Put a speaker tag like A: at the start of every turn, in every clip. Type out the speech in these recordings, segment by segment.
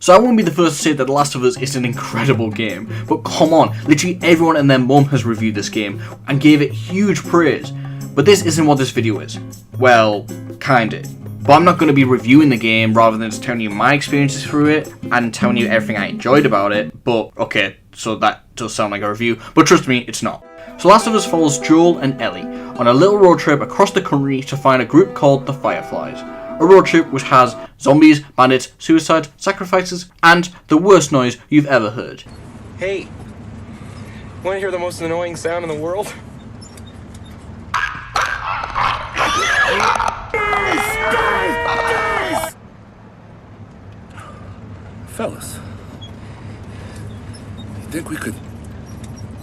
A: So I won't be the first to say that The Last of Us is an incredible game, but come on, literally everyone and their mum has reviewed this game and gave it huge praise. But this isn't what this video is. Well, kinda. But I'm not going to be reviewing the game rather than just telling you my experiences through it and telling you everything I enjoyed about it. But okay, so that does sound like a review, but trust me, it's not. So Last of Us follows Joel and Ellie on a little road trip across the country to find a group called the Fireflies. A road trip which has zombies, bandits, suicides, sacrifices, and the worst noise you've ever heard.
B: Hey, want to hear the most annoying sound in the world?
C: Fellas, you think we could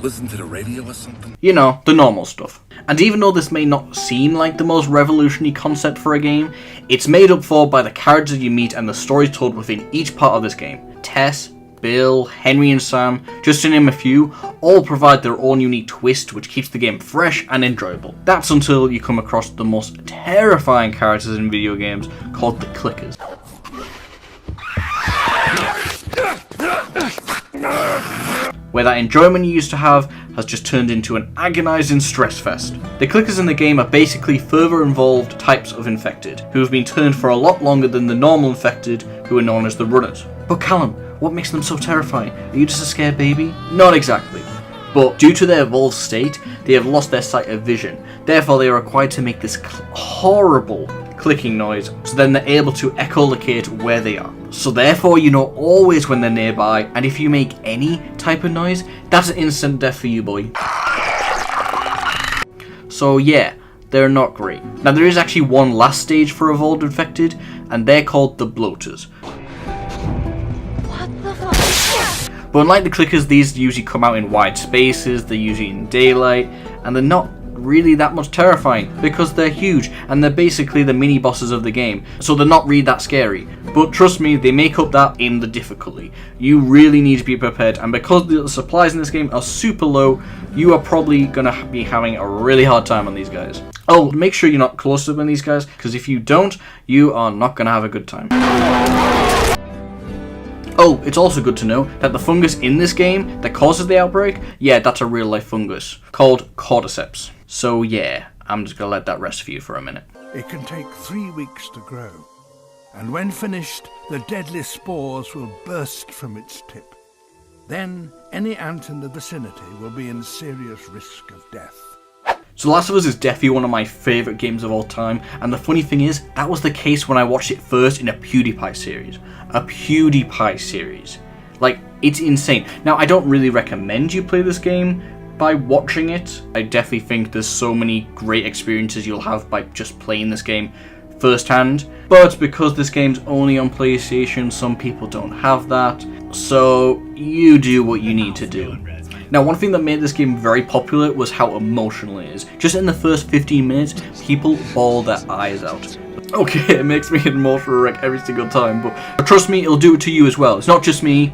C: listen to the radio or something?
A: You know, the normal stuff. And even though this may not seem like the most revolutionary concept for a game, it's made up for by the characters you meet and the stories told within each part of this game. Tess, Bill, Henry and Sam, just to name a few, all provide their own unique twist which keeps the game fresh and enjoyable. That's until you come across the most terrifying characters in video games called the Clickers. Where that enjoyment you used to have has just turned into an agonising stress fest. The Clickers in the game are basically further involved types of infected, who have been turned for a lot longer than the normal infected, who are known as the Runners. But Callum, what makes them so terrifying? Are you just a scared baby? Not exactly. But due to their evolved state, they have lost their sight of vision. Therefore, they are required to make this horrible clicking noise, so then they're able to echolocate where they are. So therefore, you know always when they're nearby, and if you make any type of noise, that's an instant death for you, boy. So yeah, they're not great. Now there is actually one last stage for evolved infected, and they're called the bloaters.
D: What the fuck?
A: But unlike the Clickers, these usually come out in wide spaces, they're usually in daylight, and they're not really that much terrifying because they're huge and they're basically the mini bosses of the game, so they're not really that scary. But trust me, they make up that in the difficulty. You really need to be prepared, and because the supplies in this game are super low, you are probably gonna be having a really hard time on these guys. Oh, make sure you're not close up on these guys, because if you don't, you are not gonna have a good time. Oh, it's also good to know that the fungus in this game that causes the outbreak, yeah, that's a real life fungus called cordyceps. So yeah, I'm just gonna let that rest for you for a minute.
E: It can take 3 weeks to grow, and when finished, the deadly spores will burst from its tip. Then, any ant in the vicinity will be in serious risk of death.
A: So Last of Us is definitely one of my favourite games of all time, and the funny thing is, that was the case when I watched it first in a PewDiePie series. A PewDiePie series. Like, it's insane. Now, I don't really recommend you play this game by watching it. I definitely think there's so many great experiences you'll have by just playing this game firsthand. But because this game's only on PlayStation, some people don't have that. So, you do what you need to do. Now, one thing that made this game very popular was how emotional it is. Just in the first 15 minutes, people bawl their eyes out. Okay, it makes me an emotional wreck every single time, but trust me, it'll do it to you as well. It's not just me,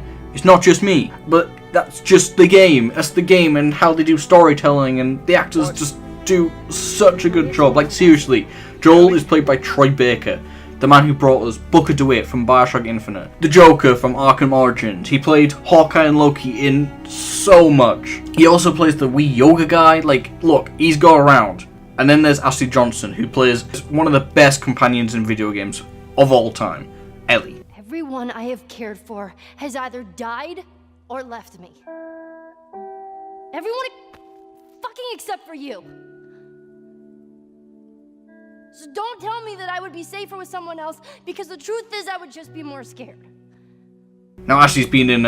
A: but that's just the game. That's the game and how they do storytelling, and the actors just do such a good job. Like, seriously, Joel is played by Troy Baker, the man who brought us Booker DeWitt from Bioshock Infinite, the Joker from Arkham Origins. He played Hawkeye and Loki in so much. He also plays the Wii Yoga guy. Like, look, he's got around. And then there's Ashley Johnson, who plays one of the best companions in video games of all time, Ellie.
D: Everyone I have cared for has either died or left me. Everyone fucking except for you. So don't tell me that I would be safer with someone else, because the truth is I would just be more scared.
A: Now Ashley's been in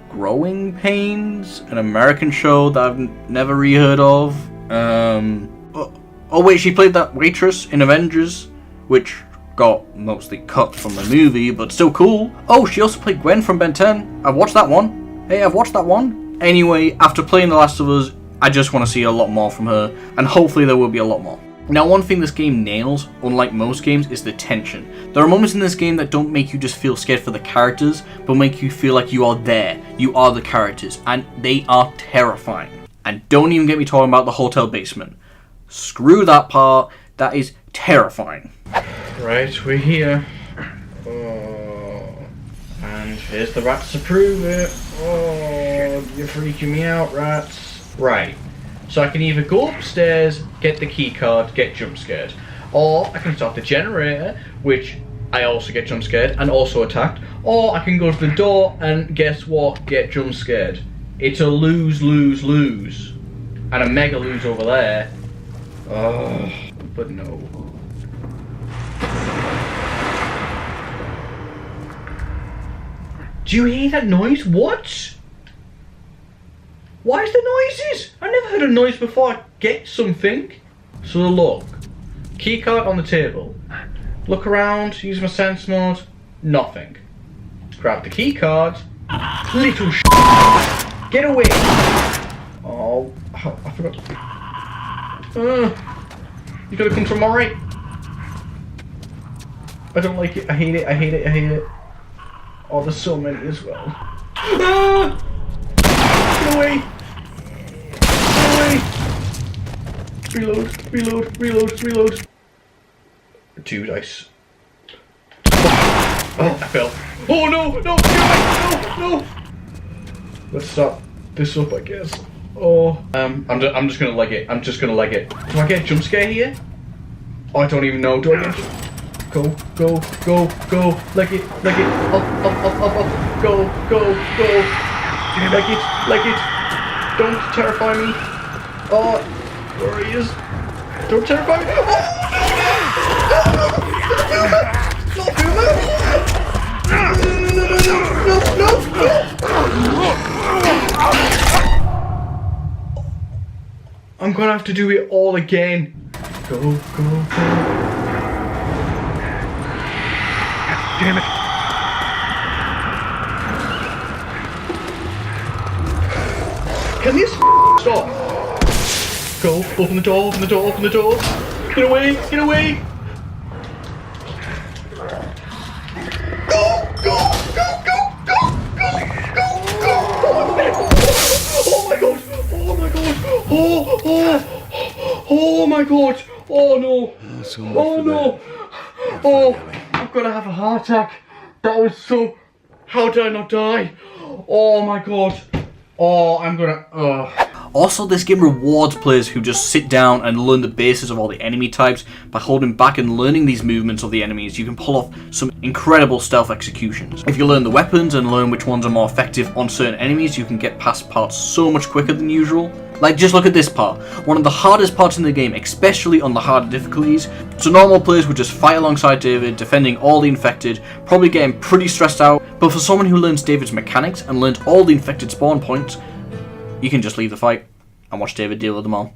A: Growing Pains, an American show that I've never really heard of. Oh wait, she played that waitress in Avengers, which got mostly cut from the movie, but still cool. Oh, she also played Gwen from Ben 10. I've watched that one. Hey, I've watched that one. Anyway, after playing The Last of Us, I just want to see a lot more from her, and hopefully there will be a lot more. Now, one thing this game nails, unlike most games, is the tension. There are moments in this game that don't make you just feel scared for the characters, but make you feel like you are there. You are the characters, and they are terrifying. And don't even get me talking about the hotel basement. Screw that part. That is terrifying.
B: Right, we're here. Oh.
A: Here's the rats to prove it. Oh, you're freaking me out, rats. Right. So I can either go upstairs, get the key card, get jump scared. Or I can start the generator, which I also get jump scared and also attacked. Or I can go to the door and guess what? Get jump scared. It's a lose, lose, lose. And a mega lose over there. Oh, but no. Do you hear that noise? What? Why is there noises? I never heard a noise before I get something. So look. Keycard on the table. Look around, use my sense mode. Nothing. Grab the keycard. Little get away! Oh, I forgot. You gotta come from alright. I don't like it. I hate it. I hate it. I hate it. Oh, there's so many as well. Get away! Get away! Reload! Reload! Reload! Reload! 2 dice. Oh, I fell. Oh no! No! Get away! No! No! Let's start this up, I guess. Oh, I'm just gonna leg it. I'm just gonna leg it. Do I get a jump scare here? Oh, I don't even know. Do I get? Go, go, go, go! Leg it, leg it! Up, up, up, up, up! Go, go, go! Leg it! Don't terrify me! Oh, where he is? Don't terrify me! I'm gonna have to do it all again. Go, go, go. Damn it. Can this stop? Go, open the door, open the door, open the door. Get away, get away. Go, go, go, go, go, go, go, go. Oh my god, oh my god, oh my god, oh no, oh no, oh, I'm gonna have a heart attack. That was so, how did I not die? Oh my god, oh, I'm gonna, Also, this game rewards players who just sit down and learn the basis of all the enemy types. By holding back and learning these movements of the enemies, you can pull off some incredible stealth executions. If you learn the weapons and learn which ones are more effective on certain enemies, you can get past parts so much quicker than usual. Like, just look at this part. One of the hardest parts in the game, especially on the harder difficulties. So normal players would just fight alongside David, defending all the infected, probably getting pretty stressed out. But for someone who learns David's mechanics and learns all the infected spawn points, you can just leave the fight and watch David deal with them all.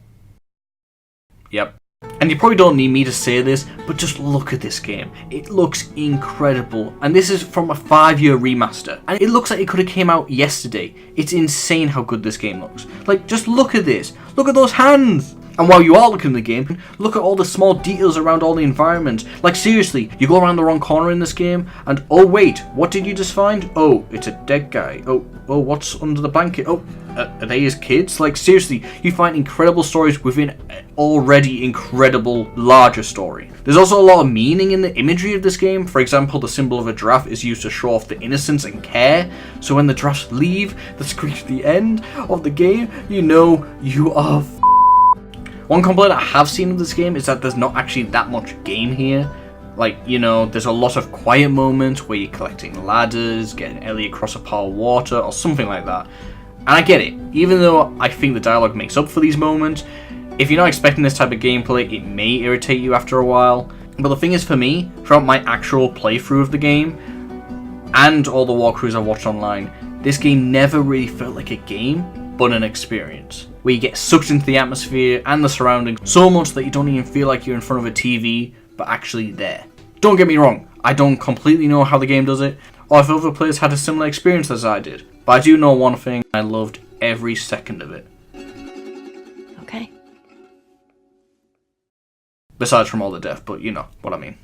A: Yep. And you probably don't need me to say this, but just look at this game. It looks incredible. And this is from a 5-year remaster. And it looks like it could have came out yesterday. It's insane how good this game looks. Like, just look at this. Look at those hands. And while you are looking at the game, look at all the small details around all the environments. Like, seriously, you go around the wrong corner in this game, and oh wait, what did you just find? Oh, it's a dead guy. Oh, what's under the blanket? Oh, are they his kids? Like, seriously, you find incredible stories within an already incredible larger story. There's also a lot of meaning in the imagery of this game. For example, the symbol of a giraffe is used to show off the innocence and care. So when the giraffes leave the screen at the end of the game, you know you are One complaint I have seen with this game is that there's not actually that much game here. Like, you know, there's a lot of quiet moments where you're collecting ladders, getting Ellie across a pile of water, or something like that. And I get it, even though I think the dialogue makes up for these moments. If you're not expecting this type of gameplay, it may irritate you after a while. But the thing is, for me, throughout my actual playthrough of the game, and all the walkthroughs I watched online, this game never really felt like a game, but an experience. Where you get sucked into the atmosphere and the surroundings so much that you don't even feel like you're in front of a TV, but actually there. Don't get me wrong, I don't completely know how the game does it, or if other players had a similar experience as I did. But I do know one thing, I loved every second of it.
D: Okay.
A: Besides from all the death, but you know what I mean.